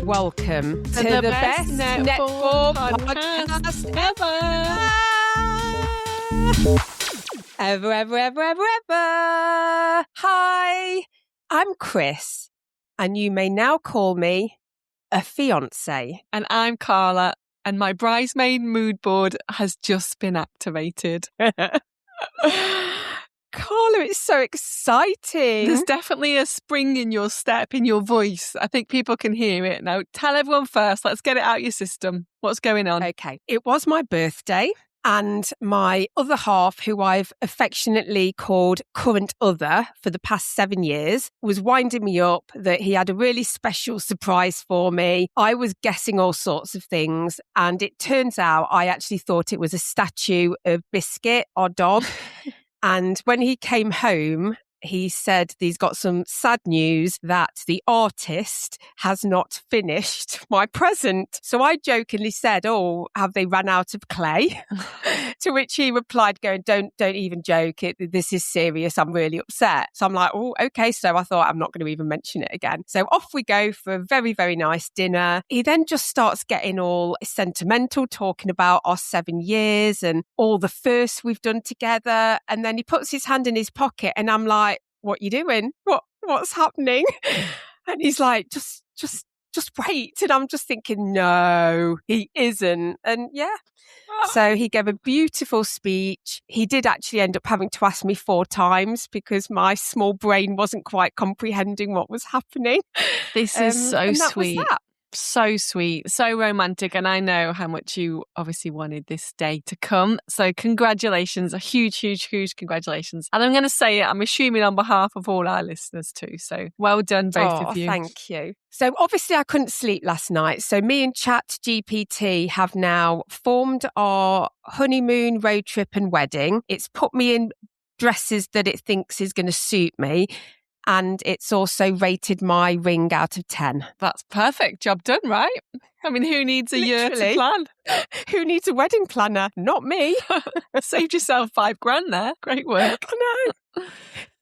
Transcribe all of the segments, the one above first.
welcome to the best netball podcast ever. Hi, I'm Chris, and you may now call me a fiancé. And I'm Carla, and my bridesmaid mood board has just been activated. Carla, it's so exciting. There's definitely a spring in your step, in your voice. I think people can hear it. Now, tell everyone first. Let's get it out of your system. What's going on? Okay. It was my birthday, and my other half, who I've affectionately called current other for the past 7 years, was winding me up that he had a really special surprise for me. I was guessing all sorts of things, and it turns out I actually thought it was a statue of Biscuit, our dog. And when he came home, he said he's got some sad news that the artist has not finished my present. So I jokingly said, "Oh, have they run out of clay?" To which he replied, going, don't even joke. This is serious. I'm really upset. So I'm like, "Oh, okay." So I thought I'm not going to even mention it again. So off we go for a very, very nice dinner. He then just starts getting all sentimental, talking about our 7 years and all the firsts we've done together. And then he puts his hand in his pocket and I'm like, "What you doing? What's happening?" And he's like, just wait. And I'm just thinking, no, he isn't. And yeah. So he gave a beautiful speech. He did actually end up having to ask me 4 times because my small brain wasn't quite comprehending what was happening. This is so sweet. So sweet, so romantic, and I know how much you obviously wanted this day to come. So congratulations, a huge congratulations. And I'm going to say it, I'm assuming on behalf of all our listeners too. So well done, both of you. Thank you. So obviously I couldn't sleep last night. So me and ChatGPT have now formed our honeymoon, road trip and wedding. It's put me in dresses that it thinks is going to suit me. And it's also rated my ring out of 10. That's perfect. Job done, right? I mean, who needs a year to plan? Who needs a wedding planner? Not me. Saved yourself $5,000 there. Great work. I know.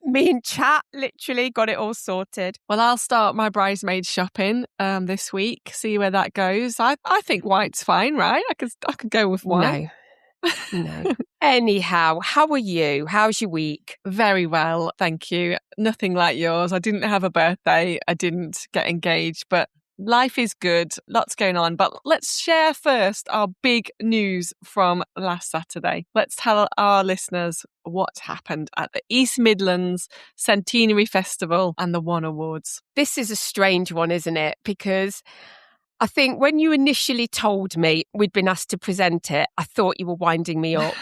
Me and Chat literally got it all sorted. Well, I'll start my bridesmaid shopping this week. See where that goes. I think white's fine, right? I could go with white. No. Anyhow, how are you? How's your week? Very well, thank you. Nothing like yours. I didn't have a birthday. I didn't get engaged, but life is good. Lots going on. But let's share first our big news from last Saturday. Let's tell our listeners what happened at the East Midlands Centenary Festival and the One Awards. This is a strange one, isn't it? Because I think when you initially told me we'd been asked to present it, I thought you were winding me up.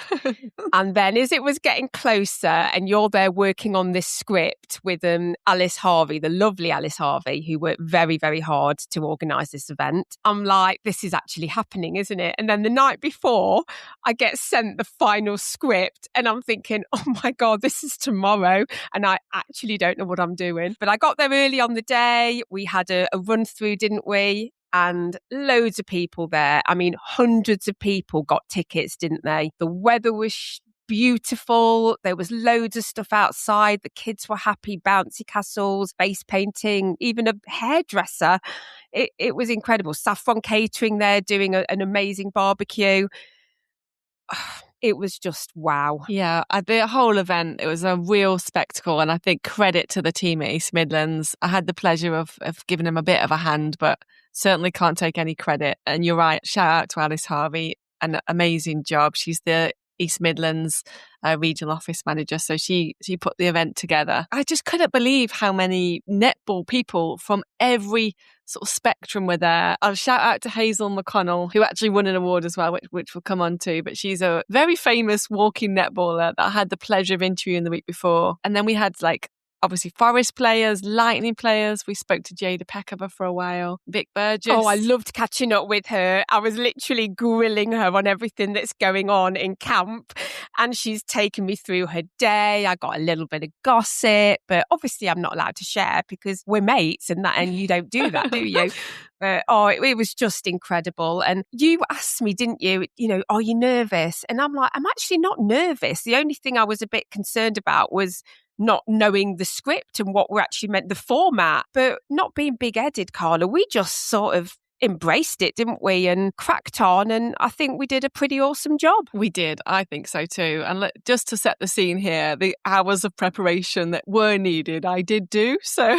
And then as it was getting closer and you're there working on this script with Alice Harvey, the lovely Alice Harvey, who worked very, very hard to organise this event, I'm like, this is actually happening, isn't it? And then the night before, I get sent the final script and I'm thinking, oh my God, this is tomorrow. And I actually don't know what I'm doing. But I got there early on the day. We had a run through, didn't we? And loads of people there. I mean, hundreds of people got tickets, didn't they? The weather was beautiful. There was loads of stuff outside. The kids were happy, bouncy castles, face painting, even a hairdresser. It was incredible. Saffron Catering there doing an amazing barbecue. It was just wow. Yeah, the whole event, it was a real spectacle. And I think credit to the team at East Midlands. I had the pleasure of giving them a bit of a hand, but certainly can't take any credit. And you're right, shout out to Alice Harvey, an amazing job. She's the East Midlands regional office manager. So she put the event together. I just couldn't believe how many netball people from every sort of spectrum were there. I'll shout out to Hazel McConnell, who actually won an award as well, which we'll come on to. But she's a very famous walking netballer that I had the pleasure of interviewing the week before. And then we had obviously Forest players, Lightning players. We spoke to Jada Peckover for a while. Vic Burgess. Oh, I loved catching up with her. I was literally grilling her on everything that's going on in camp. And she's taken me through her day. I got a little bit of gossip, but obviously I'm not allowed to share because we're mates and you don't do that, do you? But it was just incredible. And you asked me, didn't you, are you nervous? And I'm like, I'm actually not nervous. The only thing I was a bit concerned about was not knowing the script and what we're actually meant, the format, but not being big-headed, Carla. We just sort of embraced it, didn't we, and cracked on, and I think we did a pretty awesome job. We did. I think so too. And just to set the scene here, the hours of preparation that were needed, I did do. So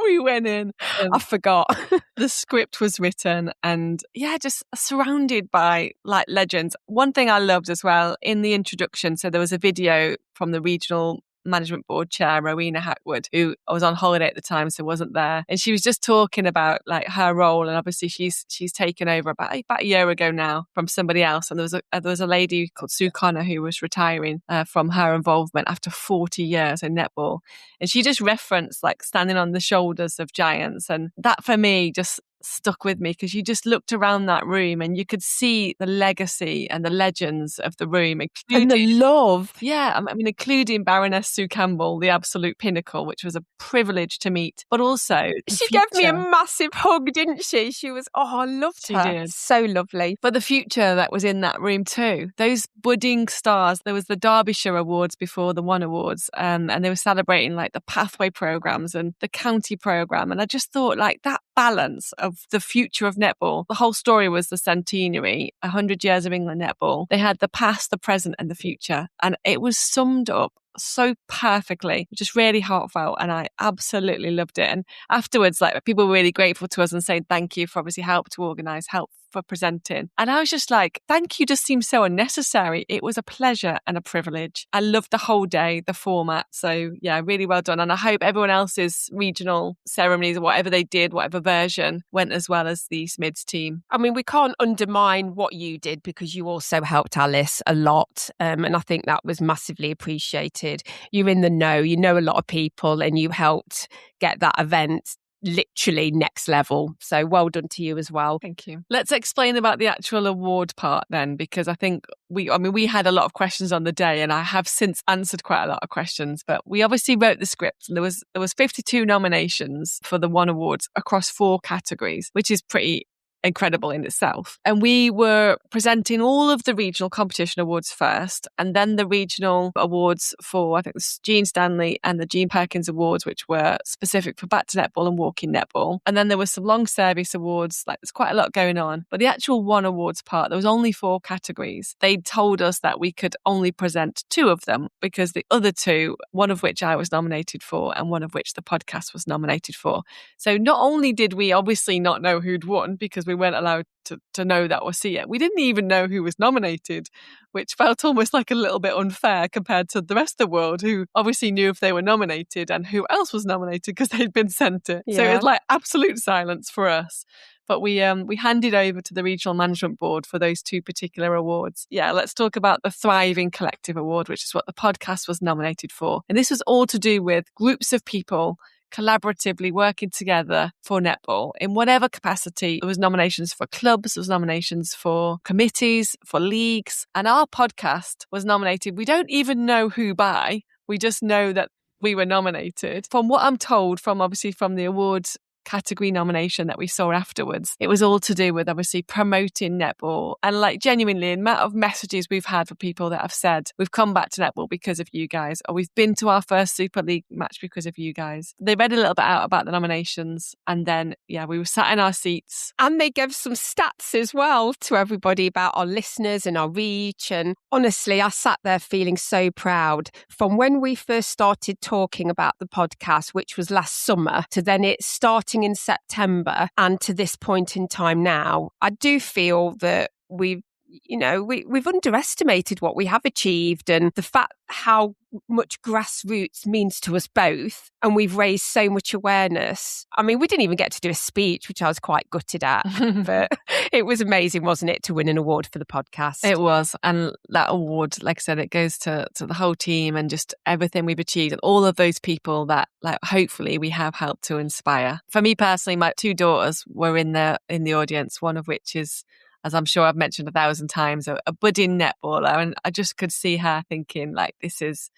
we went in. I forgot. The script was written and just surrounded by like legends. One thing I loved as well in the introduction, so there was a video from the regional management board chair, Rowena Hackwood, who was on holiday at the time, so wasn't there. And she was just talking about like her role. And obviously she's taken over about a year ago now from somebody else. And there was a lady called Sue Connor who was retiring from her involvement after 40 years in netball. And she just referenced like standing on the shoulders of giants. And that for me just stuck with me, because you just looked around that room and you could see the legacy and the legends of the room, and the love. Yeah, I mean, including Baroness Sue Campbell, the absolute pinnacle, which was a privilege to meet. But also, she gave me a massive hug, didn't she? She was, I loved her. She did. So lovely. But the future that was in that room too, those budding stars. There was the Derbyshire Awards before the One Awards, and they were celebrating like the pathway programs and the county program. And I just thought like that balance of the future of netball. The whole story was the centenary, 100 years of England netball. They had the past, the present and the future. And it was summed up so perfectly, just really heartfelt, and I absolutely loved it. And afterwards, like, people were really grateful to us and saying thank you for obviously help to organise, help for presenting. And I was just like, thank you just seems so unnecessary. It was a pleasure and a privilege. I loved the whole day, the format. So yeah, really well done. And I hope everyone else's regional ceremonies or whatever they did, whatever version, went as well as the Smids team. I mean, we can't undermine what you did, because you also helped Alice a lot. And I think that was massively appreciated. You're in the know, you know a lot of people, and you helped get that event literally next level. So well done to you as well. Thank you. Let's explain about the actual award part then, because I think we had a lot of questions on the day, and I have since answered quite a lot of questions. But we obviously wrote the script, and there was 52 nominations for the One Awards across 4 categories, which is pretty incredible in itself. And we were presenting all of the regional competition awards first, and then the regional awards for, I think, the Jean Stanley and the Jean Perkins awards, which were specific for back to netball and walking netball. And then there was some long service awards. Like, there's quite a lot going on. But the actual One Awards part, there was only 4 categories. They told us that we could only present 2 of them, because the other 2, one of which I was nominated for and one of which the podcast was nominated for. So not only did we obviously not know who'd won, because we weren't allowed to know that or see it, we didn't even know who was nominated, which felt almost like a little bit unfair compared to the rest of the world, who obviously knew if they were nominated and who else was nominated because they'd been sent it. Yeah. So it was like absolute silence for us. But we handed over to the regional management board for those 2 particular awards. Yeah, let's talk about the Thriving Collective Award, which is what the podcast was nominated for. And this was all to do with groups of people collaboratively working together for netball in whatever capacity. There was nominations for clubs, there was nominations for committees, for leagues, and our podcast was nominated. We don't even know who by, we just know that we were nominated. From what I'm told, from the awards category nomination that we saw afterwards, it was all to do with obviously promoting netball. And like, genuinely, the amount of messages we've had for people that have said we've come back to netball because of you guys, or we've been to our first Super League match because of you guys. They read a little bit out about the nominations, and then we were sat in our seats, and they gave some stats as well to everybody about our listeners and our reach. And honestly, I sat there feeling so proud. From when we first started talking about the podcast, which was last summer, to then it starting in September and to this point in time now, I do feel that we've underestimated what we have achieved, and the fact how much grassroots means to us both. And we've raised so much awareness. I mean, we didn't even get to do a speech, which I was quite gutted at, but it was amazing, wasn't it, to win an award for the podcast? It was. And that award, like I said, it goes to the whole team and just everything we've achieved and all of those people that, like, hopefully we have helped to inspire. For me personally, my 2 daughters were in the audience, one of which is, as I'm sure I've mentioned 1,000 times, a budding netballer. And I just could see her thinking, like, this is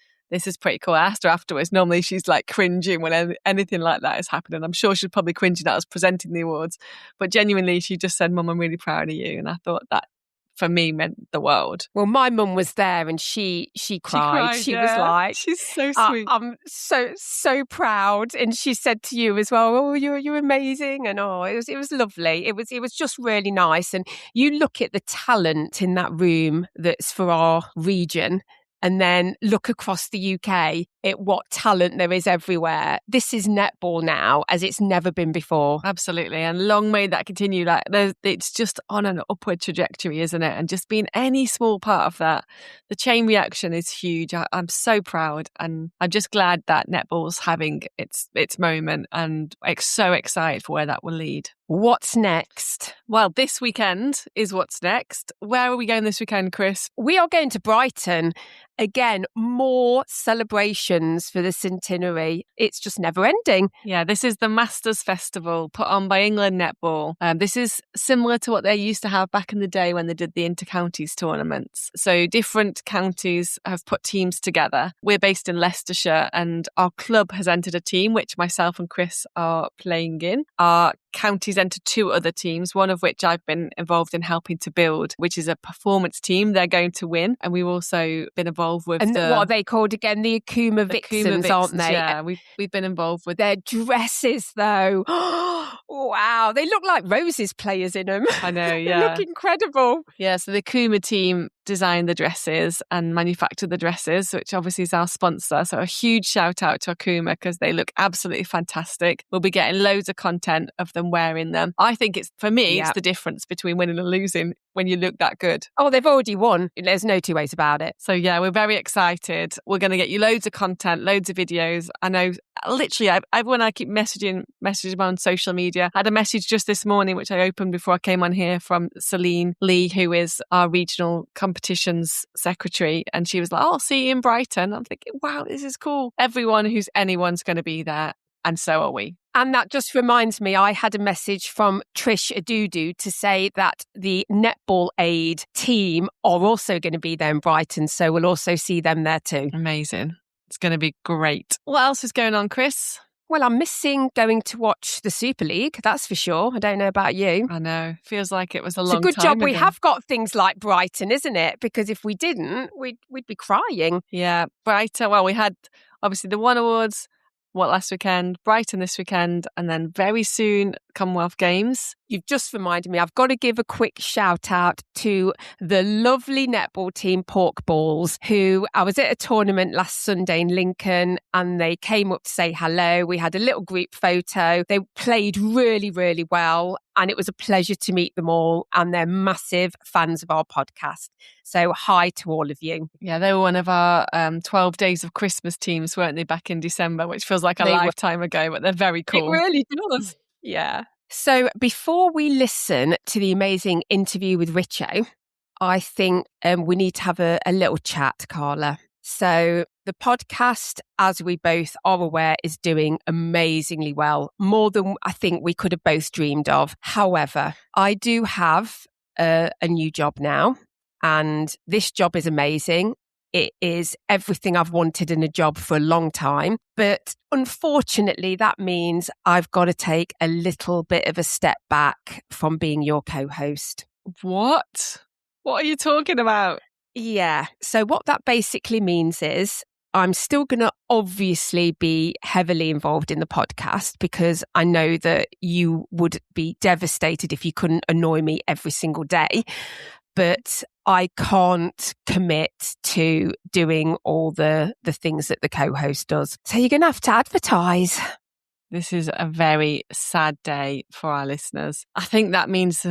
pretty cool. I asked her afterwards. Normally she's like cringing when anything like that is happening. I'm sure she's probably cringing at us presenting the awards. But genuinely, she just said, Mum, I'm really proud of you. And I thought that for me meant the world. Well, my mum was there and she cried. She was like, she's so sweet. I'm so proud. And she said to you as well, oh, you're amazing. And it was lovely. It was just really nice. And you look at the talent in that room that's for our region, and then look across the UK at what talent there is everywhere. This is netball now as it's never been before. Absolutely. And long may that continue. Like it's just on an upward trajectory, isn't it? And just being any small part of that, the chain reaction is huge. I'm so proud. And I'm just glad that netball's having its moment, and so excited for where that will lead. What's next? Well, this weekend is what's next. Where are we going this weekend, Chris? We are going to Brighton. Again, more celebrations for the centenary. It's just never ending. Yeah, this is the Masters Festival put on by England Netball. This is similar to what they used to have back in the day when they did the inter-counties tournaments. So different counties have put teams together. We're based in Leicestershire, and our club has entered a team, which myself and Chris are playing in. Our counties entered 2 other teams, one of which I've been involved in helping to build, which is a performance team. They're going to win. And we've also been involved with what are they called again? The Akuma Vixens, aren't they? Yeah, we've been involved with their dresses, though. Wow, they look like Rose's players in them. I know, yeah. They look incredible. Yeah, so the Akuma team designed the dresses and manufactured the dresses, which obviously is our sponsor. So a huge shout out to Akuma because they look absolutely fantastic. We'll be getting loads of content of them wearing them. I think it's the difference between winning and losing when you look that good. Oh, they've already won. There's no two ways about it. So yeah, we're very excited. We're going to get you loads of content, loads of videos. I know literally everyone I keep messaging on social media. I had a message just this morning, which I opened before I came on here, from Celine Lee, who is our regional competitions secretary. And she was like, oh, see you in Brighton. I'm thinking, wow, this is cool. Everyone who's anyone's going to be there. And so are we. And that just reminds me, I had a message from Trish Adudu to say that the Netball Aid team are also going to be there in Brighton. So we'll also see them there too. Amazing. It's going to be great. What else is going on, Chris? Well, I'm missing going to watch the Super League, that's for sure. I don't know about you. I know. Feels like it was a long time ago. It's a good job ago. We have got things like Brighton, isn't it? Because if we didn't, we'd be crying. Yeah, Brighton. Well, we had obviously the One Awards, last weekend, Brighton this weekend, and then very soon Commonwealth Games. You've just reminded me, I've got to give a quick shout out to the lovely netball team Pork Balls, who I was at a tournament last Sunday in Lincoln and they came up to say hello. We had a little group photo. They played really, really well and it was a pleasure to meet them all, and they're massive fans of our podcast. So hi to all of you. Yeah, they were one of our 12 Days of Christmas teams, weren't they, back in December, which feels like a lifetime ago, but they're very cool. It really does. Yeah. So before we listen to the amazing interview with Richo, I think we need to have a little chat, Carla. So the podcast, as we both are aware, is doing amazingly well, more than I think we could have both dreamed of. However, I do have a new job now, and this job is amazing. It is everything I've wanted in a job for a long time. But unfortunately, that means I've got to take a little bit of a step back from being your co-host. What? What are you talking about? Yeah. So what that basically means is I'm still going to obviously be heavily involved in the podcast, because I know that you would be devastated if you couldn't annoy me every single day. But I can't commit to doing all the things that the co-host does. So you're going to have to advertise. This is a very sad day for our listeners. I think that means,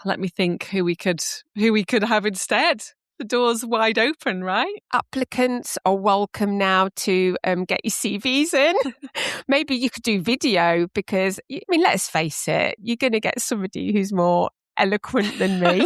let me think who we could have instead. The door's wide open, right? Applicants are welcome now to get your CVs in. Maybe you could do video, because, I mean, let's face it, you're going to get somebody who's more eloquent than me.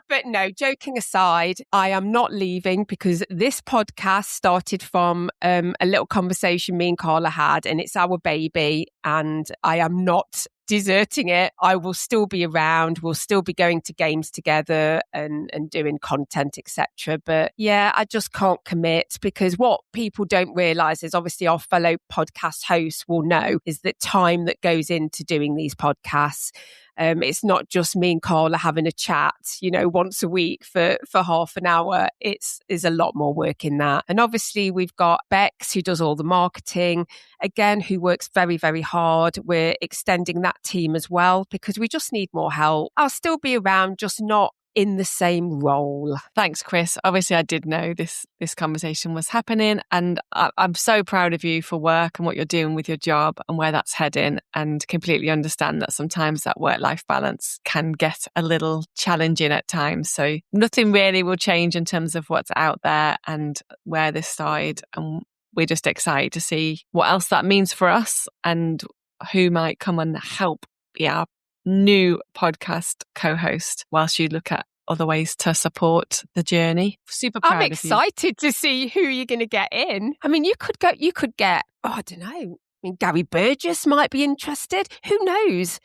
But no, joking aside, I am not leaving, because this podcast started from a little conversation me and Carla had, and it's our baby, and I am not deserting it. I will still be around. We'll still be going to games together and doing content, etc. But yeah, I just can't commit, because what people don't realise is, obviously our fellow podcast hosts will know, is the time that goes into doing these podcasts. It's not just me and Carla having a chat, once a week for half an hour. There's a lot more work in that. And obviously we've got Bex, who does all the marketing, again, who works very, very hard. We're extending that team as well because we just need more help. I'll still be around, just not in the same role. Thanks, Chris. Obviously, I did know this conversation was happening, and I'm so proud of you for work and what you're doing with your job and where that's heading, and completely understand that sometimes that work-life balance can get a little challenging at times. So nothing really will change in terms of what's out there and where this started, and we're just excited to see what else that means for us and who might come and help be our new podcast co-host whilst you look at other ways to support the journey. Super proud of you. I'm excited to see who you're going to get in. I mean, you could get, I don't know. I mean, Gary Burgess might be interested. Who knows?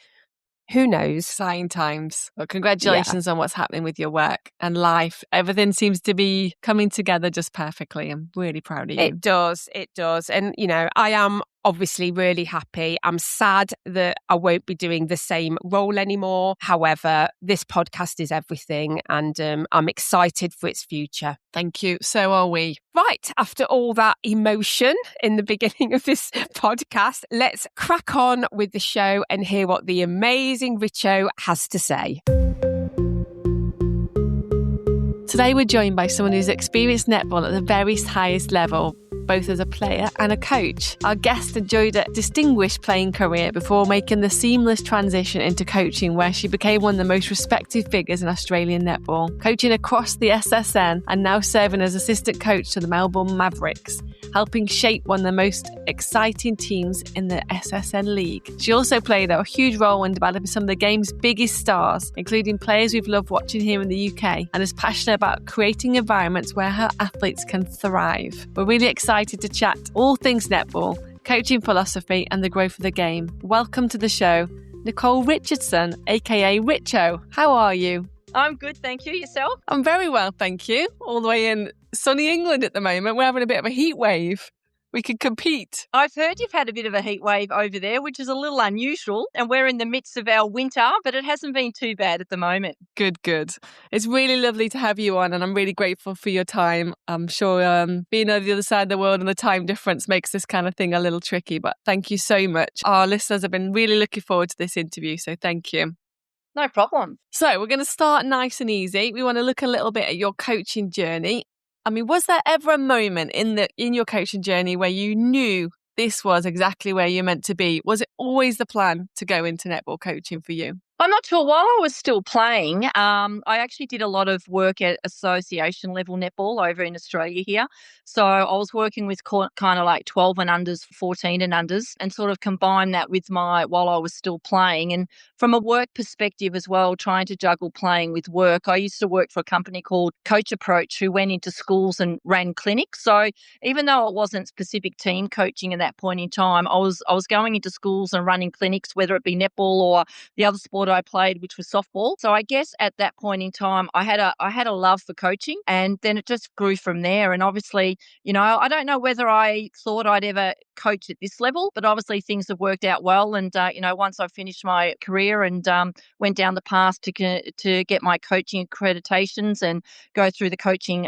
Exciting times. Well, congratulations on what's happening with your work and life. Everything seems to be coming together just perfectly. I'm really proud of you. It does. And, I am obviously really happy. I'm sad that I won't be doing the same role anymore. However, this podcast is everything, and I'm excited for its future. Thank you. So are we. Right, after all that emotion in the beginning of this podcast, let's crack on with the show and hear what the amazing Richo has to say. Today we're joined by someone who's experienced netball at the very highest level, both as a player and a coach. Our guest enjoyed a distinguished playing career before making the seamless transition into coaching, where she became one of the most respected figures in Australian netball, coaching across the SSN and now serving as assistant coach to the Melbourne Mavericks, helping shape one of the most exciting teams in the SSN League. She also played a huge role in developing some of the game's biggest stars, including players we've loved watching here in the UK, and is passionate about creating environments where her athletes can thrive. We're really excited to chat all things netball, coaching philosophy and the growth of the game. Welcome to the show, Nicole Richardson, aka Richo. How are you? I'm good, thank you. Yourself? I'm very well, thank you. All the way in sunny England at the moment. We're having a bit of a heat wave. We could compete. I've heard you've had a bit of a heat wave over there, which is a little unusual, and we're in the midst of our winter, but it hasn't been too bad at the moment. Good. It's really lovely to have you on, and I'm really grateful for your time. I'm sure being over the other side of the world and the time difference makes this kind of thing a little tricky, but thank you so much. Our listeners have been really looking forward to this interview, so thank you. No problem. So we're going to start nice and easy. We want to look a little bit at your coaching journey. I mean, was there ever a moment in your coaching journey where you knew this was exactly where you're meant to be? Was it always the plan to go into netball coaching for you? I'm not sure. While I was still playing, I actually did a lot of work at association level netball over in Australia here. So I was working with kind of like 12 and unders, 14 and unders, and sort of combined that with while I was still playing. And from a work perspective as well, trying to juggle playing with work, I used to work for a company called Coach Approach, who went into schools and ran clinics. So even though it wasn't specific team coaching at that point in time, I was going into schools and running clinics, whether it be netball or the other sport I played, which was softball. So I guess at that point in time, I had a love for coaching, and then it just grew from there. And obviously, I don't know whether I thought I'd ever coach at this level, but obviously things have worked out well. And once I finished my career and went down the path to get my coaching accreditations and go through the coaching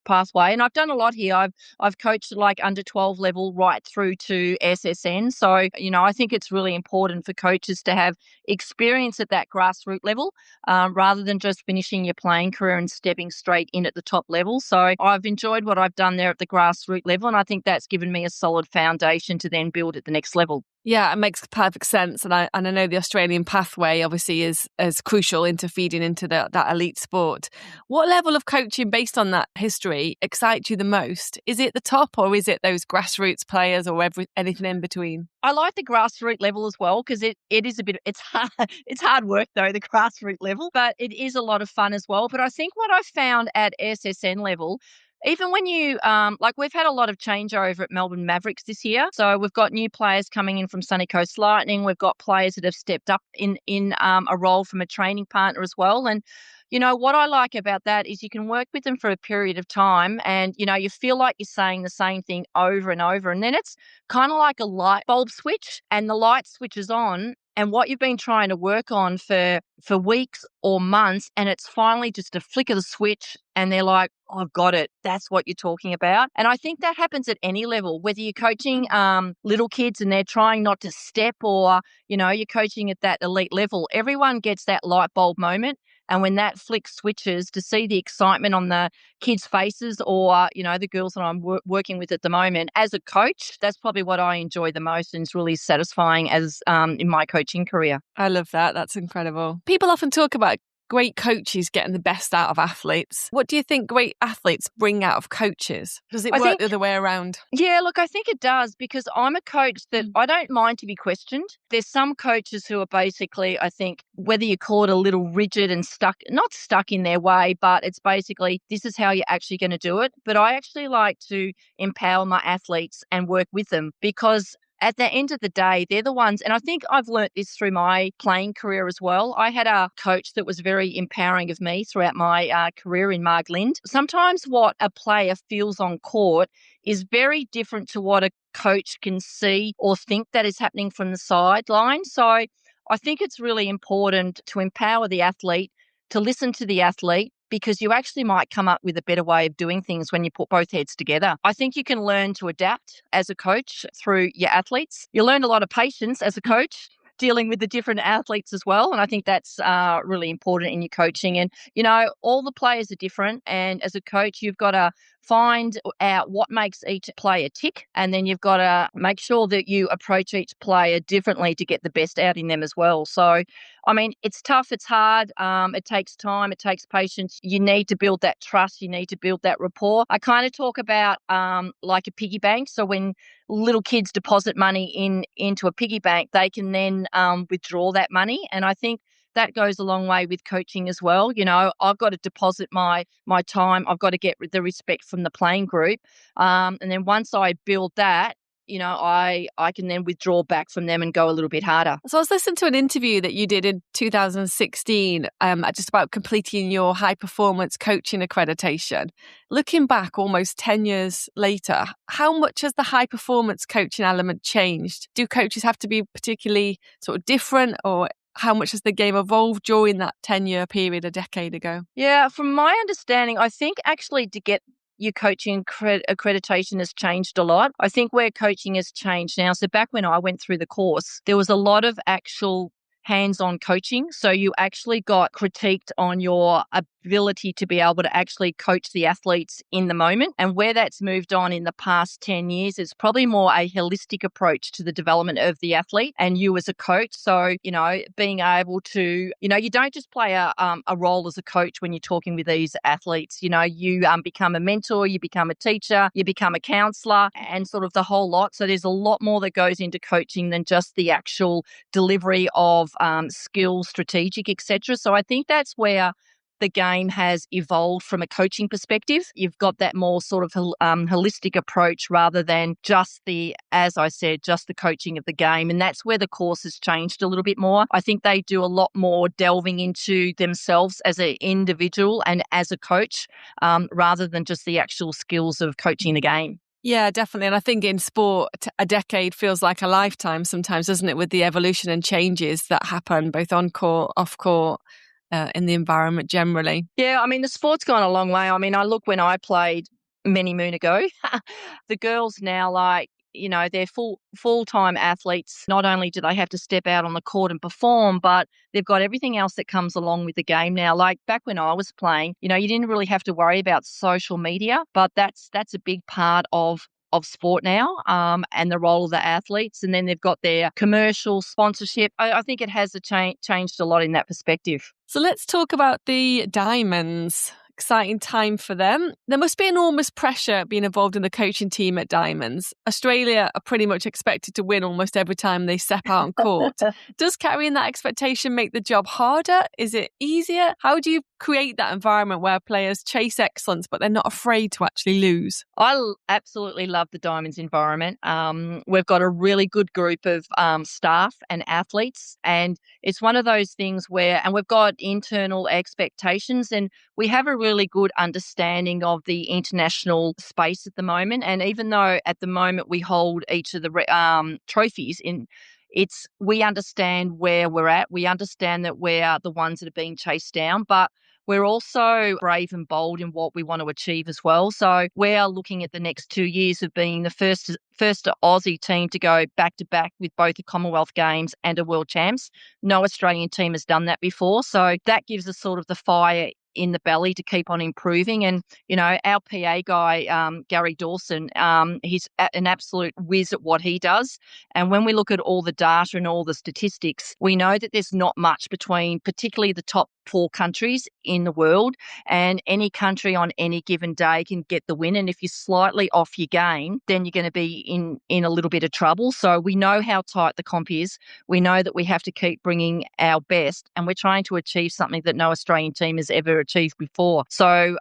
pathway, and I've done a lot here. I've coached like under 12 level right through to SSN. So I think it's really important for coaches to have experience at that grassroots level rather than just finishing your playing career and stepping straight in at the top level. So I've enjoyed what I've done there at the grassroots level, and I think that's given me a solid foundation to then build at the next level. Yeah, it makes perfect sense. And I know the Australian pathway obviously is crucial into feeding into that elite sport. What level of coaching based on that history excites you the most? Is it the top, or is it those grassroots players, or anything in between? I like the grassroots level as well, because it is it's hard work though, the grassroots level, but it is a lot of fun as well. But I think what I found at SSN level, even when you, we've had a lot of changeover at Melbourne Mavericks this year. So we've got new players coming in from Sunny Coast Lightning. We've got players that have stepped up in a role from a training partner as well. And, what I like about that is you can work with them for a period of time, and, you feel like you're saying the same thing over and over. And then it's kind of like a light bulb switch, and the light switches on, and what you've been trying to work on for weeks or months, and it's finally just a flick of the switch and they're like, oh, I've got it. That's what you're talking about. And I think that happens at any level, whether you're coaching little kids and they're trying not to step, or, you're coaching at that elite level. Everyone gets that light bulb moment. And when that flick switches, to see the excitement on the kids' faces, or, the girls that I'm working with at the moment, as a coach, that's probably what I enjoy the most, and it's really satisfying as in my coaching career. I love that. That's incredible. People often talk about great coaches getting the best out of athletes. What do you think great athletes bring out of coaches? Does it work the other way around? Yeah, look, I think it does, because I'm a coach that I don't mind to be questioned. There's some coaches who are basically, I think, whether you call it a little rigid and not stuck in their way, but it's basically, this is how you're actually going to do it. But I actually like to empower my athletes and work with them, because at the end of the day, they're the ones, and I think I've learnt this through my playing career as well. I had a coach that was very empowering of me throughout my career in Marg Lind. Sometimes what a player feels on court is very different to what a coach can see or think that is happening from the sideline. So I think it's really important to empower the athlete, to listen to the athlete, because you actually might come up with a better way of doing things when you put both heads together. I think you can learn to adapt as a coach through your athletes. You learn a lot of patience as a coach, dealing with the different athletes as well. And I think that's really important in your coaching. And, all the players are different. And as a coach, you've got to find out what makes each player tick. And then you've got to make sure that you approach each player differently to get the best out in them as well. So, I mean, it's tough, it's hard, it takes time, it takes patience. You need to build that trust, you need to build that rapport. I kind of talk about like a piggy bank. So when little kids deposit money into a piggy bank, they can then withdraw that money. And I think that goes a long way with coaching as well. I've got to deposit my time. I've got to get the respect from the playing group. And then once I build that, I can then withdraw back from them and go a little bit harder. So I was listening to an interview that you did in 2016 just about completing your high performance coaching accreditation. Looking back almost 10 years later, how much has the high performance coaching element changed? Do coaches have to be particularly sort of different, or how much has the game evolved during that 10-year period a decade ago? Yeah, from my understanding, I think actually to get your coaching accreditation has changed a lot. I think where coaching has changed now, so back when I went through the course, there was a lot of actual hands-on coaching. So you actually got critiqued on your ability to be able to actually coach the athletes in the moment. And where that's moved on in the past 10 years is probably more a holistic approach to the development of the athlete and you as a coach. So, being able to, you don't just play a role as a coach when you're talking with these athletes. You become a mentor, you become a teacher, you become a counselor, and sort of the whole lot. So there's a lot more that goes into coaching than just the actual delivery of skills, strategic, etc. So I think that's where the game has evolved from a coaching perspective. You've got that more sort of holistic approach rather than just the coaching of the game. And that's where the course has changed a little bit more. I think they do a lot more delving into themselves as an individual and as a coach rather than just the actual skills of coaching the game. Yeah, definitely. And I think in sport, a decade feels like a lifetime sometimes, doesn't it, with the evolution and changes that happen both on court, off court, in the environment generally. Yeah, I mean, the sport's gone a long way. I mean, I look when I played many moon ago, the girls now, they're full-time athletes. Not only do they have to step out on the court and perform, but they've got everything else that comes along with the game now. Like back when I was playing, you didn't really have to worry about social media, but that's a big part of sport now and the role of the athletes. And then they've got their commercial sponsorship. I think it has changed a lot in that perspective. So let's talk about the Diamonds. Exciting time for them. There must be enormous pressure being involved in the coaching team at Diamonds. Australia are pretty much expected to win almost every time they step out on court. Does carrying that expectation make the job harder? Is it easier? How do you create that environment where players chase excellence but they're not afraid to actually lose? I absolutely love the Diamonds environment. We've got a really good group of staff and athletes, and it's one of those things and we've got internal expectations, and we have a really good understanding of the international space at the moment. And even though at the moment we hold each of the trophies we understand where we're at. We understand that we're the ones that are being chased down, but we're also brave and bold in what we want to achieve as well. So we are looking at the next 2 years of being the first Aussie team to go back to back with both the Commonwealth Games and a World Champs. No Australian team has done that before. So that gives us sort of the fire in the belly to keep on improving. And, our PA guy, Gary Dawson, he's an absolute whiz at what he does. And when we look at all the data and all the statistics, we know that there's not much between particularly the top 4 countries in the world, and any country on any given day can get the win. And if you're slightly off your game, then you're going to be in a little bit of trouble. So we know how tight the comp is. We know that we have to keep bringing our best, and we're trying to achieve something that no Australian team has ever achieved before. So,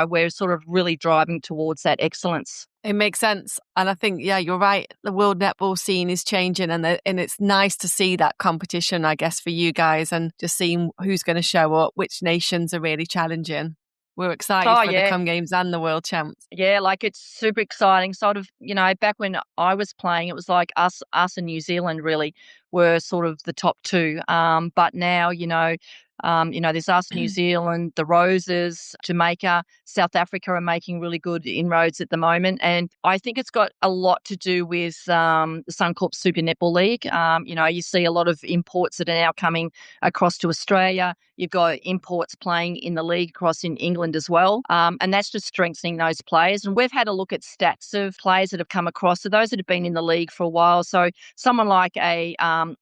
we're sort of really driving towards that excellence. It makes sense. And I think, yeah, you're right. The world netball scene is changing, and it's nice to see that competition, I guess, for you guys, and just seeing who's going to show up, which nations are really challenging. We're excited for the Com Games and the World Champs. Yeah, it's super exciting. Sort of, back when I was playing, it was like us and New Zealand really were sort of the top 2. But now, there's us, New Zealand, the Roses, Jamaica, South Africa are making really good inroads at the moment. And I think it's got a lot to do with the Suncorp Super Netball League. You see a lot of imports that are now coming across to Australia. You've got imports playing in the league across in England as well. And that's just strengthening those players. And we've had a look at stats of players that have come across. So those that have been in the league for a while. So someone like a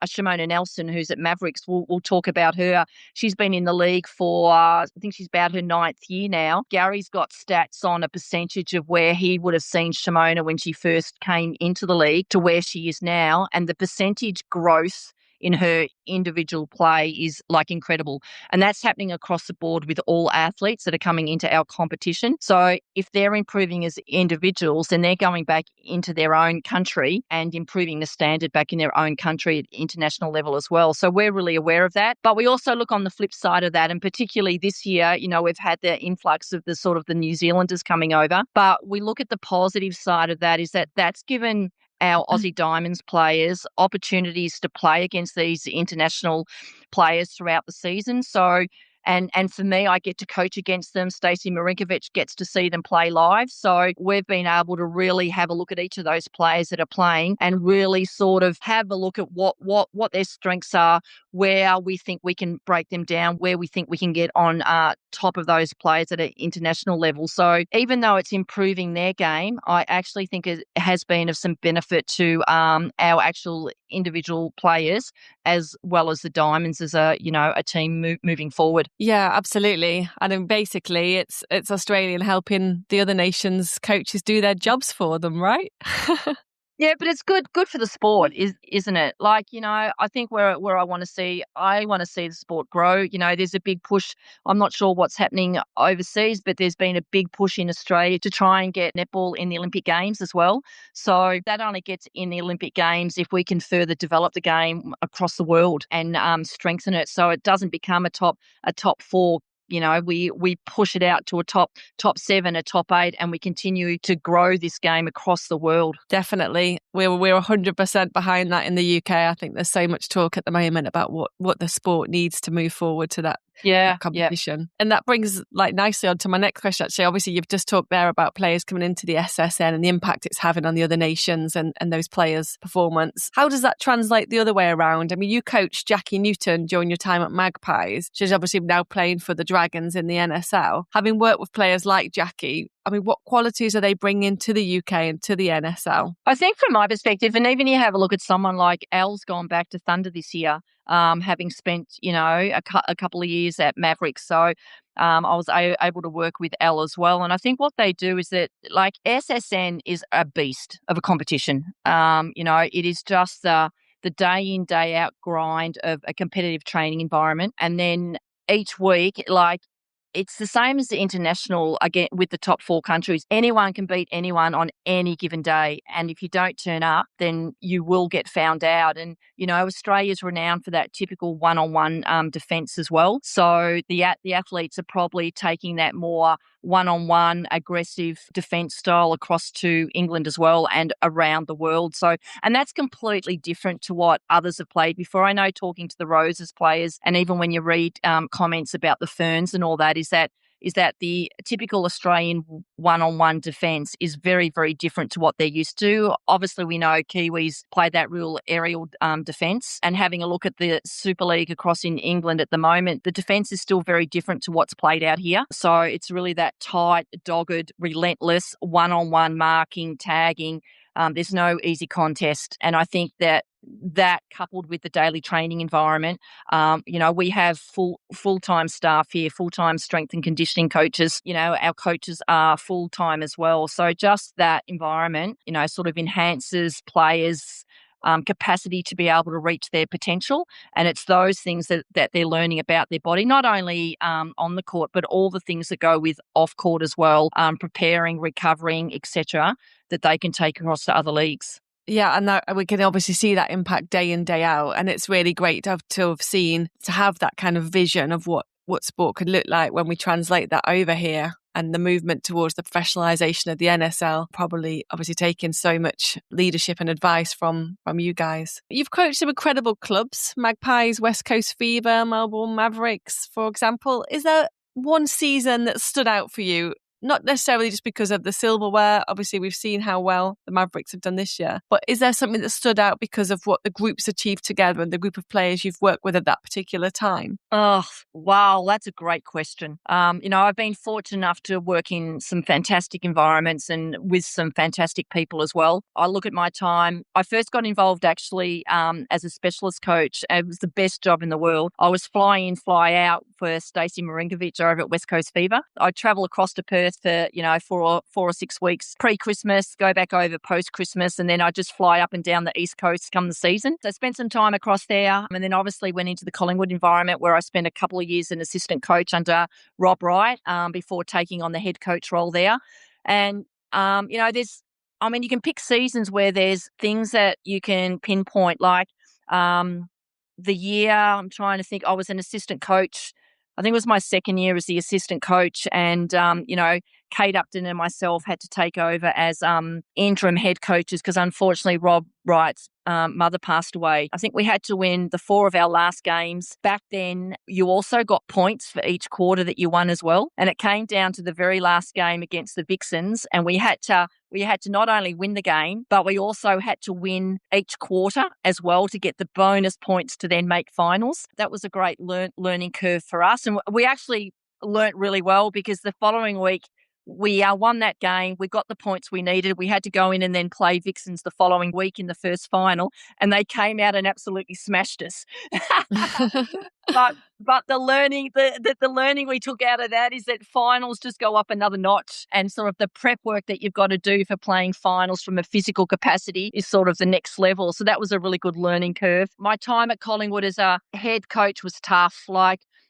Shimona Nelson, who's at Mavericks, we'll talk about her. She's been in the league for, I think she's about her 9th year now. Gary's got stats on a percentage of where he would have seen Shimona when she first came into the league to where she is now. And the percentage growth in her individual play is incredible. And that's happening across the board with all athletes that are coming into our competition. So if they're improving as individuals, then they're going back into their own country and improving the standard back in their own country at international level as well. So we're really aware of that. But we also look on the flip side of that, and particularly this year, we've had the influx of the New Zealanders coming over. But we look at the positive side of that is that that's given our Aussie Diamonds players opportunities to play against these international players throughout the season. So, and for me, I get to coach against them. Stacey Marinkovic gets to see them play live. So we've been able to really have a look at each of those players that are playing and really sort of have a look at what their strengths are, where we think we can break them down, where we think we can get on top of those players at an international level. So even though it's improving their game, I actually think it has been of some benefit to our actual individual players as well as the Diamonds as a team moving forward. Yeah, absolutely. And then basically it's Australian helping the other nations' coaches do their jobs for them, right? Yeah, but it's good for the sport, isn't it? I think where I want to see the sport grow. There's a big push. I'm not sure what's happening overseas, but there's been a big push in Australia to try and get netball in the Olympic Games as well. So that only gets in the Olympic Games if we can further develop the game across the world and strengthen it so it doesn't become a top 4. We push it out to a top 7, a top 8, and we continue to grow this game across the world. Definitely. We're 100% behind that in the UK. I think there's so much talk at the moment about what the sport needs to move forward to that competition. Yeah. And that brings nicely on to my next question, actually. Obviously, you've just talked there about players coming into the SSN and the impact it's having on the other nations and those players' performance. How does that translate the other way around? I mean, you coached Jackie Newton during your time at Magpies. She's obviously now playing for the Dragons in the NSL. Having worked with players like Jackie, I mean, what qualities are they bringing to the UK and to the NSL? I think from my perspective, and even you have a look at someone like Al's gone back to Thunder this year, having spent, a couple of years at Mavericks. So I was able to work with Al as well. And I think what they do is that, SSN is a beast of a competition. It is just the day in, day out grind of a competitive training environment. And then each week, it's the same as the international, again, with the top 4 countries. Anyone can beat anyone on any given day. And if you don't turn up, then you will get found out. And, Australia's renowned for that typical one-on-one defence as well. So the athletes are probably taking that more one-on-one aggressive defence style across to England as well and around the world. So, and that's completely different to what others have played before. I know, talking to the Roses players, and even when you read comments about the Ferns and all that, is that the typical Australian one-on-one defence is very, very different to what they're used to. Obviously, we know Kiwis play that real aerial defence, and having a look at the Super League across in England at the moment, the defence is still very different to what's played out here. So it's really that tight, dogged, relentless one-on-one marking, tagging. There's no easy contest. And I think that coupled with the daily training environment, we have full-time staff here, full-time strength and conditioning coaches. Our coaches are full-time as well. So just that environment, sort of enhances players' capacity to be able to reach their potential. And it's those things that they're learning about their body, not only on the court, but all the things that go with off court as well, preparing, recovering, etc., that they can take across to other leagues. Yeah, and we can obviously see that impact day in, day out. And it's really great to have that kind of vision of what sport could look like when we translate that over here. And the movement towards the professionalisation of the NSL, probably obviously taking so much leadership and advice from you guys. You've coached some incredible clubs, Magpies, West Coast Fever, Melbourne Mavericks, for example. Is there one season that stood out for you? Not necessarily just because of the silverware. Obviously, we've seen how well the Mavericks have done this year. But is there something that stood out because of what the group's achieved together and the group of players you've worked with at that particular time? Oh, wow. That's a great question. I've been fortunate enough to work in some fantastic environments and with some fantastic people as well. I look at my time. I first got involved actually as a specialist coach. It was the best job in the world. I was fly in, fly out for Stacey Marinkovic over at West Coast Fever. I'd travel across to Perth for 4 or 6 weeks pre-Christmas, go back over post-Christmas, and then I just fly up and down the East Coast come the season. So I spent some time across there, and then obviously went into the Collingwood environment where I spent a couple of years as an assistant coach under Rob Wright before taking on the head coach role there. And, you can pick seasons where there's things that you can pinpoint, like the year, I'm trying to think, I was an assistant coach. I think it was my second year as the assistant coach, and, Kate Upton and myself had to take over as interim head coaches because unfortunately Rob Wright's mother passed away. I think we had to win the 4 of our last games. Back then, you also got points for each quarter that you won as well. And it came down to the very last game against the Vixens, and we had to not only win the game, but we also had to win each quarter as well to get the bonus points to then make finals. That was a great learning curve for us. And we actually learnt really well because the following week, we won that game. We got the points we needed. We had to go in and then play Vixens the following week in the first final, and they came out and absolutely smashed us. But the learning we took out of that is that finals just go up another notch, and sort of the prep work that you've got to do for playing finals from a physical capacity is sort of the next level. So that was a really good learning curve. My time at Collingwood as a head coach was tough.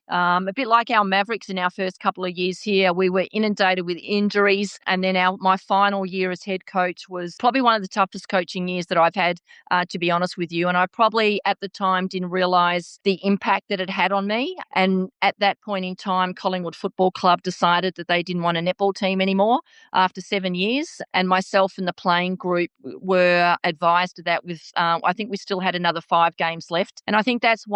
A bit like our Mavericks in our first couple of years here, we were inundated with injuries. And then my final year as head coach was probably one of the toughest coaching years that I've had, to be honest with you. And I probably at the time didn't realise the impact that it had on me. And at that point in time, Collingwood Football Club decided that they didn't want a netball team anymore after 7 years. And myself and the playing group were advised of that with, I think we still had another 5 games left. And I think that's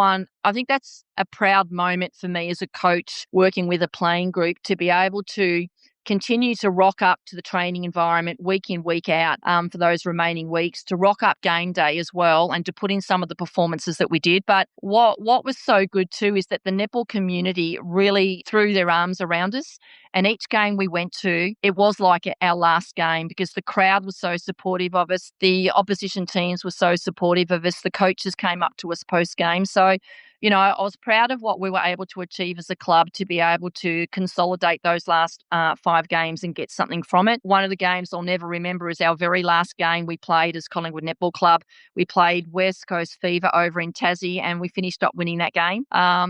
a proud moment for me as a coach working with a playing group to be able to continue to rock up to the training environment week in, week out for those remaining weeks, to rock up game day as well and to put in some of the performances that we did. But what was so good too is that the netball community really threw their arms around us. And each game we went to, it was like our last game because the crowd was so supportive of us. The opposition teams were so supportive of us. The coaches came up to us post-game. So I was proud of what we were able to achieve as a club to be able to consolidate those last 5 games and get something from it. One of the games I'll never remember is our very last game we played as Collingwood Netball Club. We played West Coast Fever over in Tassie, and we finished up winning that game.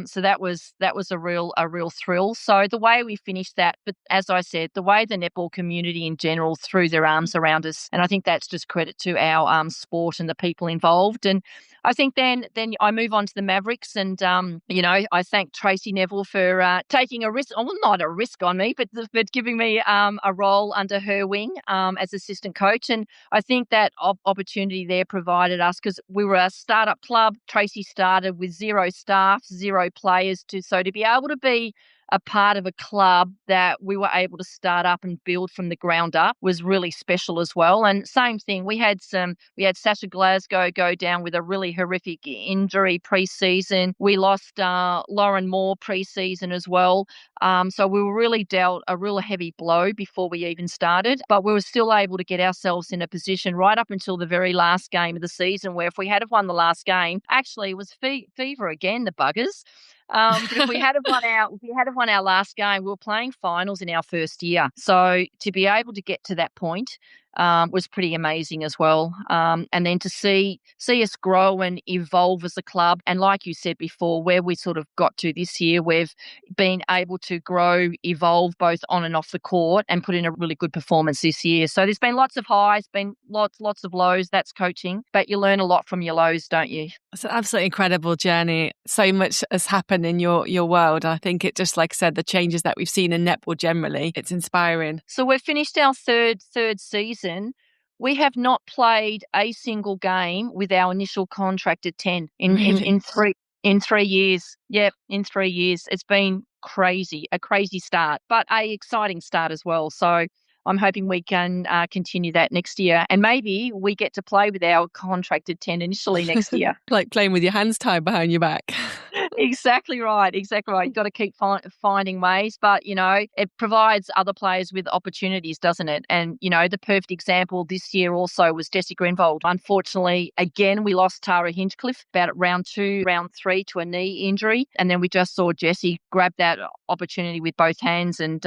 So that was a real thrill. So the way we finished that, but as I said, the way the netball community in general threw their arms around us, and I think that's just credit to our sport and the people involved. And I think then I move on to the Mavericks, and I thank Tracy Neville for taking a risk, well, not a risk on me, but giving me a role under her wing as assistant coach. And I think that opportunity there provided us, because we were a startup club. Tracy started with 0 staff, 0 players, so to be able to be a part of a club that we were able to start up and build from the ground up was really special as well. And same thing, we had Sasha Glasgow go down with a really horrific injury pre-season. We lost Lauren Moore pre-season as well. So we were really dealt a real heavy blow before we even started, but we were still able to get ourselves in a position right up until the very last game of the season, where if we had have won the last game, actually it was fever again, the buggers. But if we had have won our last game, we were playing finals in our first year. So to be able to get to that point was pretty amazing as well. And then to see us grow and evolve as a club. And like you said before, where we sort of got to this year, we've been able to grow, evolve both on and off the court, and put in a really good performance this year. So there's been lots of highs, been lots of lows. That's coaching, but you learn a lot from your lows, don't you? It's an absolutely incredible journey. So much has happened in your world. I think it just, like I said, the changes that we've seen in netball generally, it's inspiring. So we've finished our third season. We have not played a single game with our initial contracted 10 in 3 years. Yep, in 3 years. It's been a crazy start, but a exciting start as well. So I'm hoping we can continue that next year, and maybe we get to play with our contracted 10 initially next year. Like playing with your hands tied behind your back. Exactly right. You've got to keep finding ways, but, it provides other players with opportunities, doesn't it? And, the perfect example this year also was Jessie Greenvold. Unfortunately, again, we lost Tara Hinchcliffe about round 2, round 3 to a knee injury. And then we just saw Jessie grab that opportunity with both hands. And,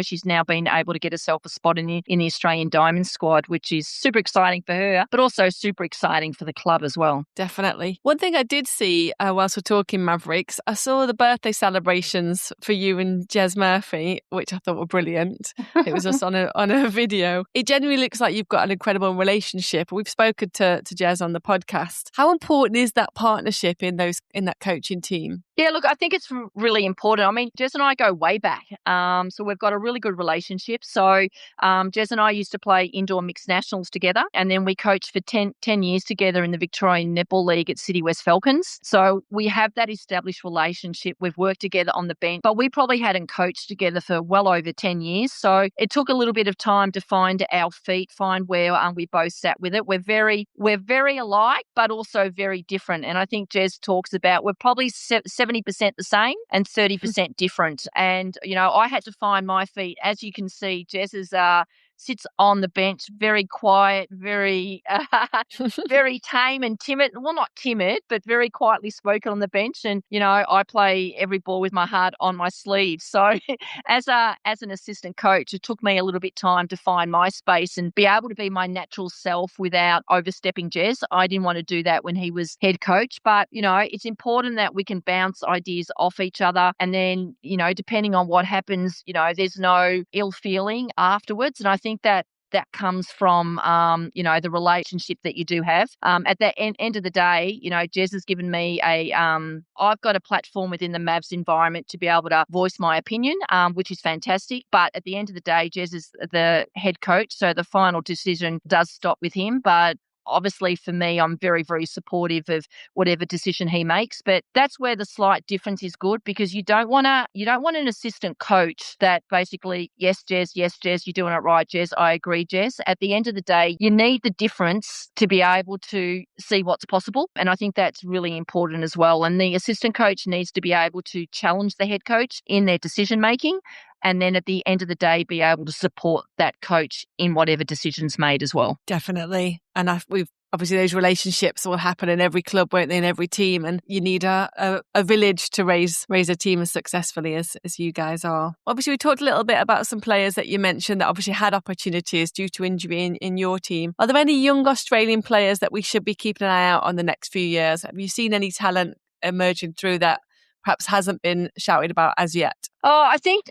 she's now been able to get herself a spot in the Australian Diamond squad, which is super exciting for her, but also super exciting for the club as well. Definitely. One thing I did see whilst we're talking Mavericks, I saw the birthday celebrations for you and Jez Murphy, which I thought were brilliant. It was just on a video. It genuinely looks like you've got an incredible relationship. We've spoken to Jez on the podcast. How important is that partnership in that coaching team? Yeah, look, I think it's really important. I mean, Jez and I go way back. So we've got a really good relationship. So Jez and I used to play indoor mixed nationals together, and then we coached for 10 years together in the Victorian Netball League at City West Falcons. So we have that established relationship. We've worked together on the bench, but we probably hadn't coached together for well over 10 years. So it took a little bit of time to find our feet, find where we both sat with it. We're very alike, but also very different. And I think Jez talks about we're probably 70% the same and 30% different. And, I had to find my feet. As you can see, Jez is sits on the bench, very quiet, very very tame and timid. Well, not timid, but very quietly spoken on the bench. And, I play every ball with my heart on my sleeve. So as an assistant coach, it took me a little bit time to find my space and be able to be my natural self without overstepping Jez. I didn't want to do that when he was head coach, but, it's important that we can bounce ideas off each other. And then, depending on what happens, there's no ill feeling afterwards. And I think that comes from, the relationship that you do have. At the end of the day, Jez has given me I've got a platform within the Mavs environment to be able to voice my opinion, which is fantastic. But at the end of the day, Jez is the head coach, so the final decision does stop with him. But obviously for me, I'm very, very supportive of whatever decision he makes. But that's where the slight difference is good, because you don't want an assistant coach that basically, yes, Jez, you're doing it right, Jez, I agree, Jez. At the end of the day, you need the difference to be able to see what's possible. And I think that's really important as well. And the assistant coach needs to be able to challenge the head coach in their decision making. And then at the end of the day, be able to support that coach in whatever decision's made as well. Definitely. And we've obviously those relationships will happen in every club, won't they, in every team, and you need a village to raise a team as successfully as you guys are. Obviously, we talked a little bit about some players that you mentioned that obviously had opportunities due to injury in your team. Are there any young Australian players that we should be keeping an eye out on the next few years? Have you seen any talent emerging through that perhaps hasn't been shouted about as yet? Oh, I think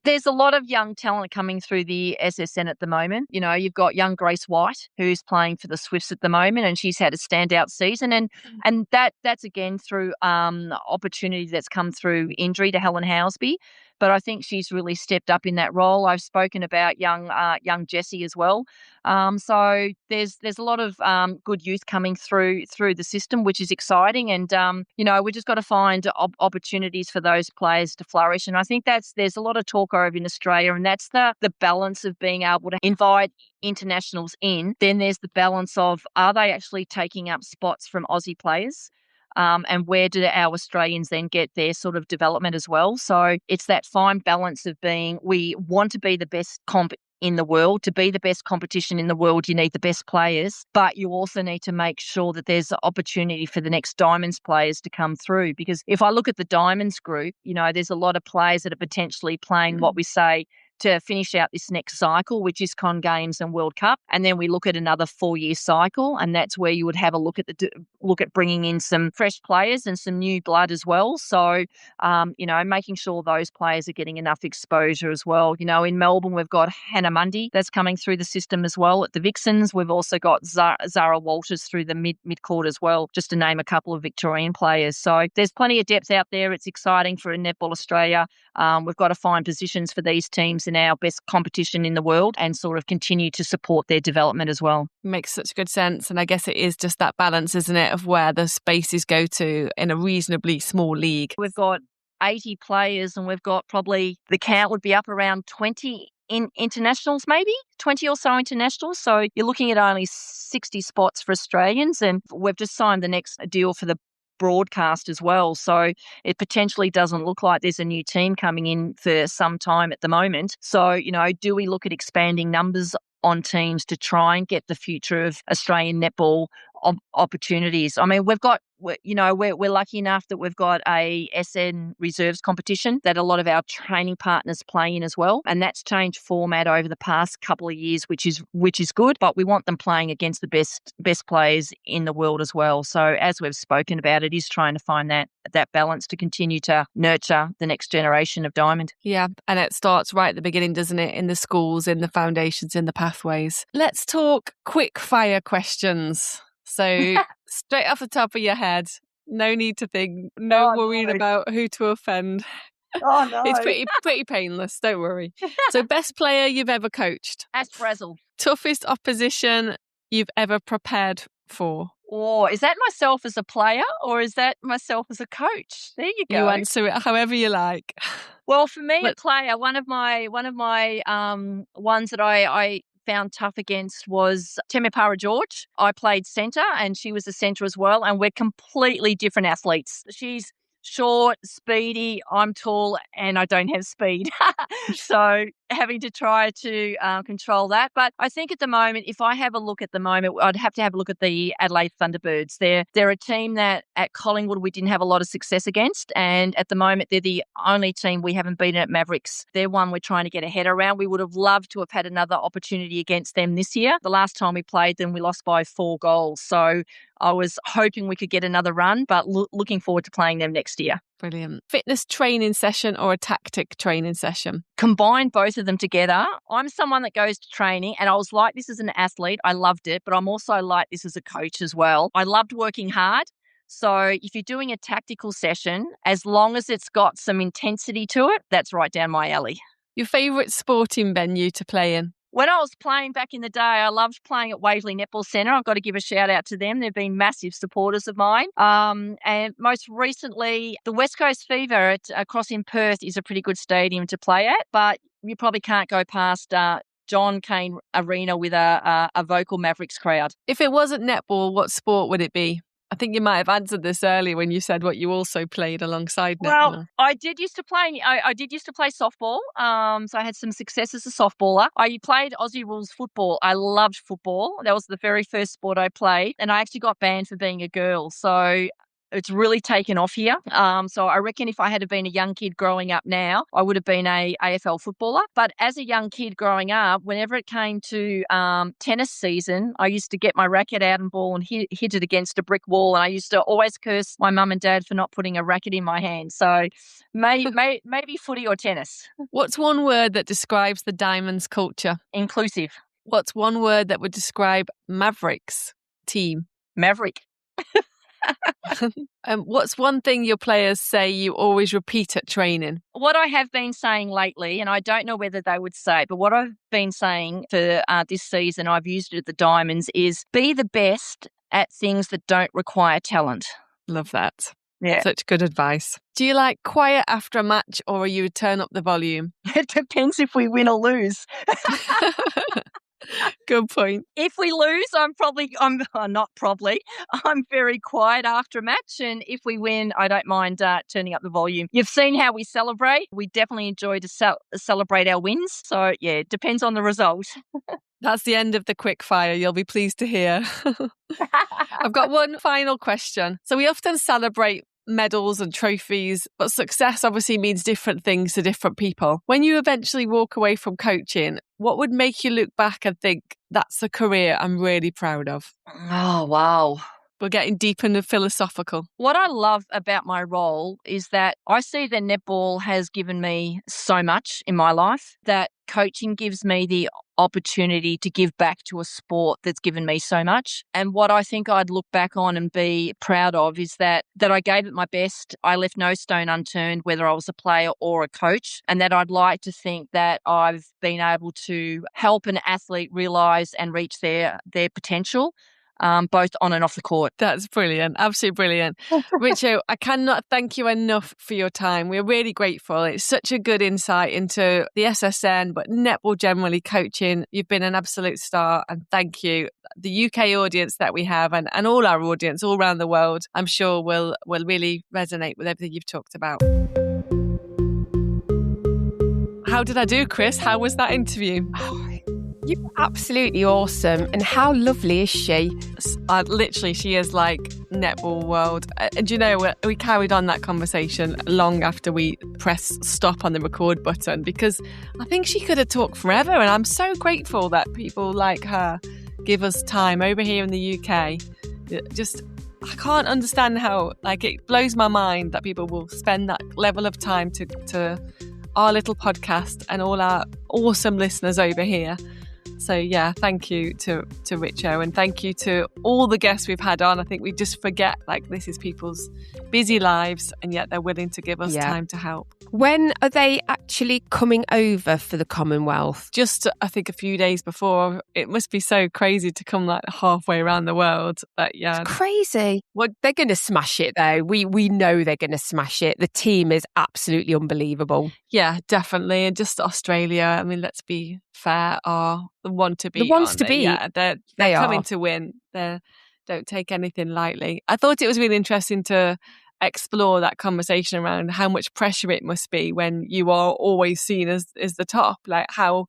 there's a lot of young talent coming through the SSN at the moment. You know, you've got young Grace White, who's playing for the Swifts at the moment, and she's had a standout season. And that's again through opportunity that's come through injury to Helen Housby. But I think she's really stepped up in that role. I've spoken about young Jessie as well. So there's a lot of good youth coming through the system, which is exciting. And we just got to find opportunities for those players to flourish. And I think there's a lot of talk over in Australia, and that's the balance of being able to invite internationals in. Then there's the balance of, are they actually taking up spots from Aussie players? And where do our Australians then get their sort of development as well? So it's that fine balance of we want to be the best comp in the world. To be the best competition in the world, you need the best players, but you also need to make sure that there's an opportunity for the next Diamonds players to come through. Because if I look at the Diamonds group, there's a lot of players that are potentially playing what we say to finish out this next cycle, which is Con Games and World Cup. And then we look at another 4-year cycle, and that's where you would have a look at bringing in some fresh players and some new blood as well. So, making sure those players are getting enough exposure as well. In Melbourne, we've got Hannah Mundy that's coming through the system as well at the Vixens. We've also got Zara Walters through the mid-court as well, just to name a couple of Victorian players. So there's plenty of depth out there. It's exciting for Netball Australia. We've got to find positions for these teams in our best competition in the world and sort of continue to support their development as well. Makes such good sense. And I guess it is just that balance, isn't it, of where the spaces go to in a reasonably small league. We've got 80 players, and we've got probably, the count would be up around 20 in internationals, maybe 20 or so internationals. So you're looking at only 60 spots for Australians, and we've just signed the next deal for the broadcast as well. So it potentially doesn't look like there's a new team coming in for some time at the moment. So, do we look at expanding numbers on teams to try and get the future of Australian netball opportunities? I mean, we're lucky enough that we've got a SN reserves competition that a lot of our training partners play in as well, and that's changed format over the past couple of years, which is good. But we want them playing against the best players in the world as well. So as we've spoken about, it is trying to find that balance to continue to nurture the next generation of Diamond. Yeah, and it starts right at the beginning, doesn't it? In the schools, in the foundations, in the pathways. Let's talk quick fire questions. So straight off the top of your head, no need to think, no worrying about who to offend. Oh, no. It's pretty painless, don't worry. So best player you've ever coached? Ash Brazel. Toughest opposition you've ever prepared for? Oh, is that myself as a player or is that myself as a coach? There you go. You answer it however you like. Well, for me, a player, one of my ones that I found tough against was Temepara George. I played centre and she was a centre as well, and we're completely different athletes. She's short, speedy, I'm tall and I don't have speed. So having to try to control that. But I think at the moment, if I have a look at the moment, I'd have to have a look at the Adelaide Thunderbirds. They're a team that at Collingwood we didn't have a lot of success against, and at the moment they're the only team we haven't beaten at Mavericks. They're one we're trying to get a head around. We would have loved to have had another opportunity against them this year. The last time we played them, we lost by 4 goals. So I was hoping we could get another run, but looking forward to playing them next year. Brilliant. Fitness training session or a tactic training session? Combine both of them together. I'm someone that goes to training and I was like this as an athlete. I loved it, but I'm also like this as a coach as well. I loved working hard. So if you're doing a tactical session, as long as it's got some intensity to it, that's right down my alley. Your favourite sporting venue to play in? When I was playing back in the day, I loved playing at Waverley Netball Centre. I've got to give a shout out to them. They've been massive supporters of mine. And most recently, the West Coast Fever across in Perth is a pretty good stadium to play at, but you probably can't go past John Cain Arena with a vocal Mavericks crowd. If it wasn't netball, what sport would it be? I think you might have answered this earlier when you said what you also played alongside netball. Well, I did used to play softball. So I had some success as a softballer. I played Aussie rules football. I loved football. That was the very first sport I played, and I actually got banned for being a girl. So it's really taken off here. So I reckon if I had been a young kid growing up now, I would have been a AFL footballer. But as a young kid growing up, whenever it came to tennis season, I used to get my racket out and ball and hit it against a brick wall. And I used to always curse my mum and dad for not putting a racket in my hand. So maybe footy or tennis. What's one word that describes the Diamonds culture? Inclusive. What's one word that would describe Mavericks team? Maverick. What's one thing your players say you always repeat at training? What I have been saying lately, and I don't know whether they would say, but what I've been saying for this season, I've used it at the Diamonds, is be the best at things that don't require talent. Love that. Yeah. Such good advice. Do you like quiet after a match, or you turn up the volume? It depends if we win or lose. Good point. If we lose, I'm very quiet after a match. And if we win, I don't mind turning up the volume. You've seen how we celebrate. We definitely enjoy to celebrate our wins. So, yeah, it depends on the result. That's the end of the quick fire. You'll be pleased to hear. I've got one final question. So we often celebrate medals and trophies, but success obviously means different things to different people. When you eventually walk away from coaching, what would make you look back and think, that's a career I'm really proud of? Oh, wow. We're getting deep into philosophical. What I love about my role is that I see that netball has given me so much in my life, that coaching gives me the opportunity to give back to a sport that's given me so much. And what I think I'd look back on and be proud of is that I gave it my best. I left no stone unturned, whether I was a player or a coach, and that I'd like to think that I've been able to help an athlete realise and reach their potential. Both on and off the court. That's brilliant. Absolutely brilliant. Richo, I cannot thank you enough for your time. We're really grateful. It's such a good insight into the SSN, but netball generally, coaching. You've been an absolute star, and thank you. The UK audience that we have and all our audience all around the world, I'm sure will really resonate with everything you've talked about. How did I do, Chris? How was that interview? You're absolutely awesome. And how lovely is she? Literally, she is like netball world. And you know, we carried on that conversation long after we pressed stop on the record button, because I think she could have talked forever. And I'm so grateful that people like her give us time over here in the UK. I can't understand how, it blows my mind that people will spend that level of time to our little podcast and all our awesome listeners over here. So yeah, thank you to Richo, and thank you to all the guests we've had on. I think we just forget this is people's busy lives, and yet they're willing to give us time to help. When are they actually coming over for the Commonwealth? Just, I think, a few days before. It must be so crazy to come halfway around the world. But yeah. It's crazy. Well, they're going to smash it though. We know they're going to smash it. The team is absolutely unbelievable. Yeah, definitely. And just Australia, I mean, let's be fair, are the one to beat. The ones to beat. Yeah, they're coming to win. They don't take anything lightly. I thought it was really interesting to explore that conversation around how much pressure it must be when you are always seen as the top. How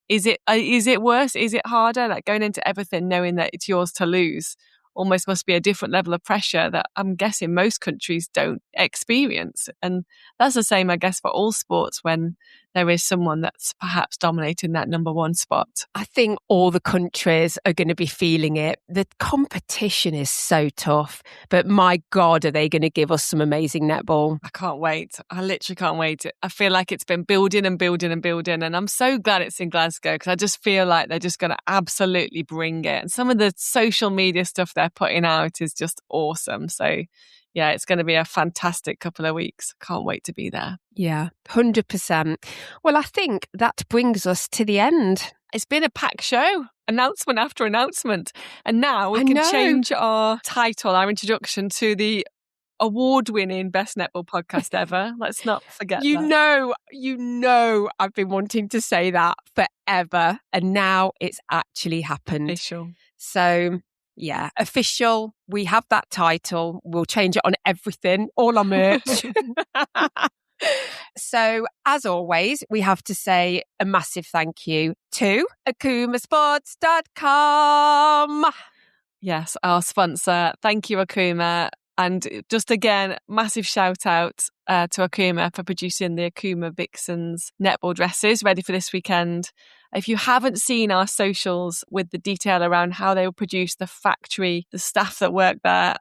is it worse? Is it harder? Going into everything knowing that it's yours to lose almost must be a different level of pressure that I'm guessing most countries don't experience. And that's the same, I guess, for all sports when there is someone that's perhaps dominating that number one spot. I think all the countries are going to be feeling it. The competition is so tough, but my God, are they going to give us some amazing netball? I can't wait. I literally can't wait. I feel like it's been building and building and building, and I'm so glad it's in Glasgow because I just feel like they're just going to absolutely bring it. And some of the social media stuff they're putting out is just awesome. So yeah, it's going to be a fantastic couple of weeks. Can't wait to be there. Yeah, 100%. Well, I think that brings us to the end. It's been a packed show, announcement after announcement. And now we can change our title, our introduction to the award-winning Best Netball Podcast Ever. Let's not forget that. You know I've been wanting to say that forever. And now it's actually happened. Official. So Yeah, official. We have that title. We'll change it on everything, all our merch. So, as always, we have to say a massive thank you to akumasports.com. Yes, our sponsor. Thank you, Akuma. And just again, massive shout out to Akuma for producing the Akuma Vixens netball dresses ready for this weekend. If you haven't seen our socials with the detail around how they will produce the factory, the staff that work there,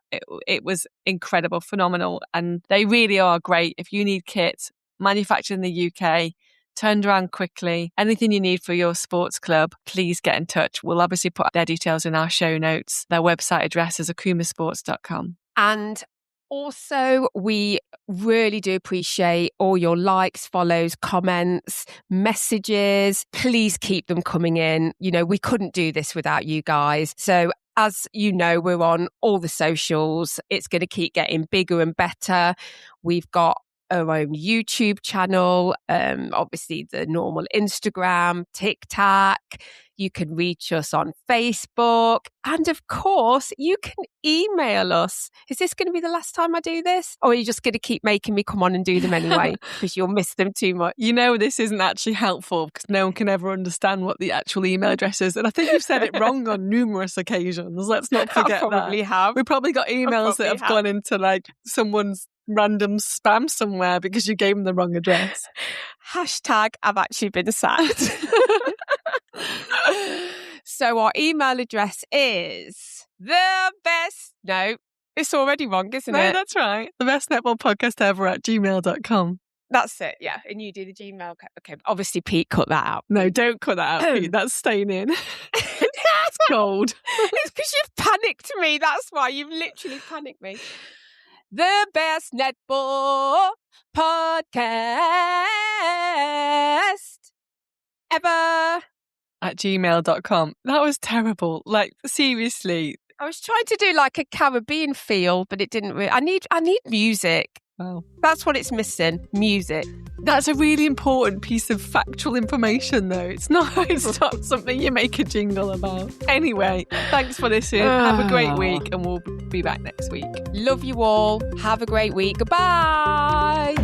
it was incredible, phenomenal. And they really are great. If you need kits manufactured in the UK, turned around quickly, anything you need for your sports club, please get in touch. We'll obviously put their details in our show notes. Their website address is akumasports.com. And also, we really do appreciate all your likes, follows, comments, messages. Please keep them coming in. You know, we couldn't do this without you guys. So as you know, we're on all the socials. It's going to keep getting bigger and better. We've got our own YouTube channel, obviously the normal Instagram, TikTok. You can reach us on Facebook. And of course, you can email us. Is this going to be the last time I do this? Or are you just going to keep making me come on and do them anyway? Because you'll miss them too much. You know, this isn't actually helpful because no one can ever understand what the actual email address is. And I think you've said it wrong on numerous occasions. Let's not forget I probably that. have. We probably got emails that have gone into like someone's random spam somewhere because you gave them the wrong address. Hashtag I've actually been sacked. So our email address is the best. No, it's already wrong, isn't it? No, that's right. The best netball podcast ever at gmail.com. That's it, yeah. And you do the Gmail. Okay, obviously Pete cut that out. No, don't cut that out, Pete. That's staying in. It's gold. It's because you've panicked me. That's why. You've literally panicked me. The best netball podcast ever. At gmail.com. That was terrible. Like, seriously. I was trying to do like a Caribbean feel, but it didn't really. I need music. Wow. That's what it's missing. Music. That's a really important piece of factual information, though. It's not something you make a jingle about. Anyway, thanks for listening. Have a great week, and we'll be back next week. Love you all. Have a great week. Goodbye.